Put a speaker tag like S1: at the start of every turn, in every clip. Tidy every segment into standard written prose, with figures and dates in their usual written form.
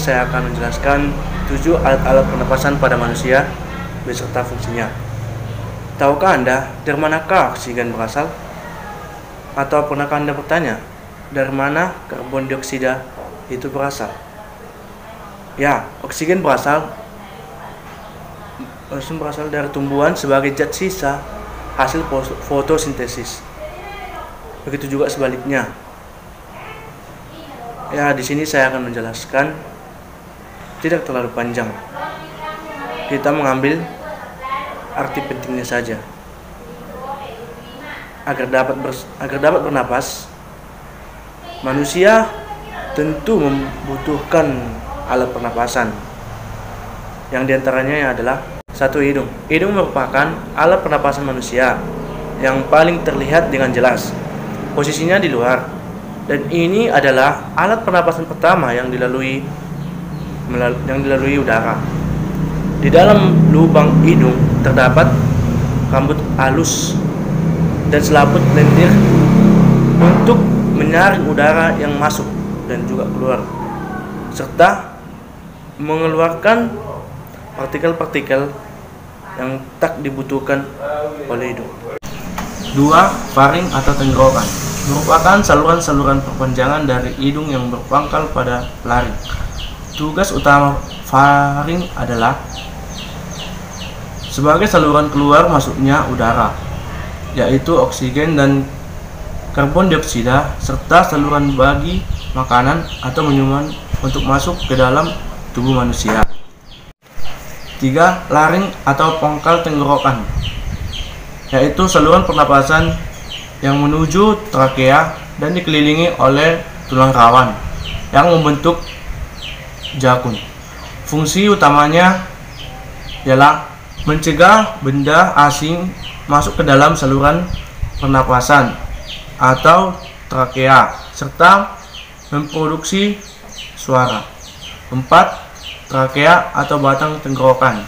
S1: saya akan menjelaskan 7 alat-alat pernapasan pada manusia beserta fungsinya. Tahukah Anda dari manakah oksigen berasal? Atau pernahkah Anda bertanya, dari mana karbon dioksida itu berasal? Ya, oksigen berasal dari tumbuhan sebagai zat sisa hasil fotosintesis. Begitu juga sebaliknya. Ya, di sini saya akan menjelaskan tidak terlalu panjang. Kita mengambil arti pentingnya saja. Agar dapat bernapas, manusia tentu membutuhkan alat pernapasan. Yang diantaranya adalah 1. Hidung. Hidung merupakan alat pernapasan manusia yang paling terlihat dengan jelas. Posisinya di luar, dan ini adalah alat pernapasan pertama yang dilalui udara. Di dalam lubang hidung terdapat rambut halus dan selaput lendir untuk menyaring udara yang masuk dan juga keluar, serta mengeluarkan partikel-partikel yang tak dibutuhkan oleh hidung. 2. Faring atau tenggorokan merupakan saluran-saluran perpanjangan dari hidung yang berpangkal pada laring. Tugas utama faring adalah sebagai saluran keluar masuknya udara, yaitu oksigen dan karbon dioksida, serta saluran bagi makanan atau minuman untuk masuk ke dalam tubuh manusia. 3. Laring atau pangkal tenggorokan, yaitu saluran pernapasan yang menuju trakea dan dikelilingi oleh tulang rawan yang membentuk jakun. Fungsi utamanya ialah mencegah benda asing masuk ke dalam saluran pernapasan atau trakea serta memproduksi suara. 4. Trakea atau batang tenggorokan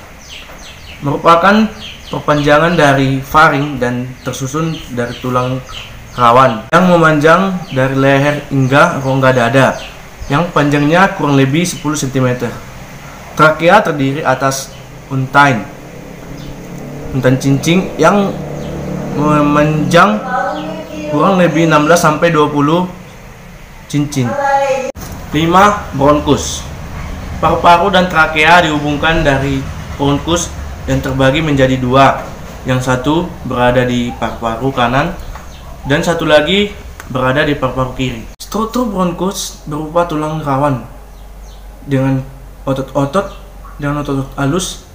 S1: merupakan perpanjangan dari faring dan tersusun dari tulang rawan yang memanjang dari leher hingga rongga dada yang panjangnya kurang lebih 10 cm. Trakea terdiri atas untain cincin yang memanjang kurang lebih 16-20 cincin. 5. Bronkus. Paru-paru dan trakea dihubungkan dari bronkus yang terbagi menjadi 2. Yang satu berada di paru-paru kanan dan satu lagi berada di paru-paru kiri. Struktur bronkus berupa tulang rawan dengan otot-otot halus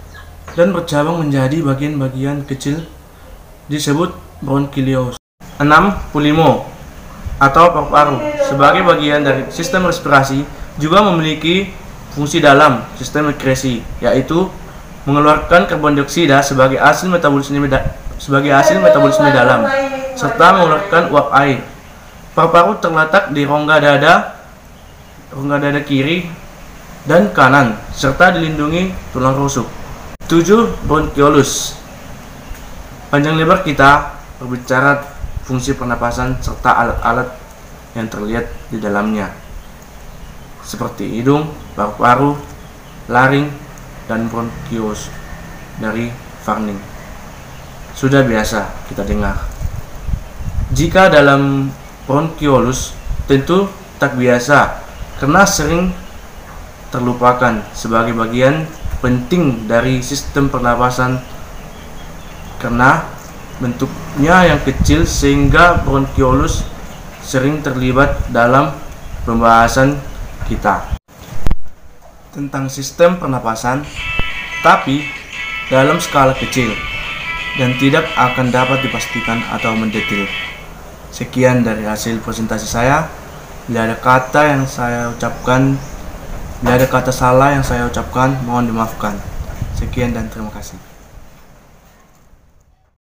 S1: dan bercabang menjadi bagian-bagian kecil disebut bronchioles. 6. Pulimo atau paru-paru sebagai bagian dari sistem respirasi juga memiliki fungsi dalam sistem ekskresi, yaitu mengeluarkan karbon dioksida sebagai hasil metabolisme dalam serta mengeluarkan uap air. Paru-paru terletak di rongga dada kiri dan kanan serta dilindungi tulang rusuk. 7. Bronchioles. Panjang lebar kita berbicara fungsi pernapasan serta alat-alat yang terlihat di dalamnya, seperti hidung, paru-paru, laring, dan bronkios dari faring. Sudah biasa kita dengar. Jika dalam bronkiolus tentu tak biasa karena sering terlupakan sebagai bagian penting dari sistem pernapasan karena bentuknya yang kecil sehingga bronkiolus sering terlibat dalam pembahasan kita tentang sistem pernapasan, tapi dalam skala kecil dan tidak akan dapat dipastikan atau mendetail. Sekian dari hasil presentasi saya. Bila ada kata salah yang saya ucapkan, mohon dimaafkan. Sekian dan terima kasih.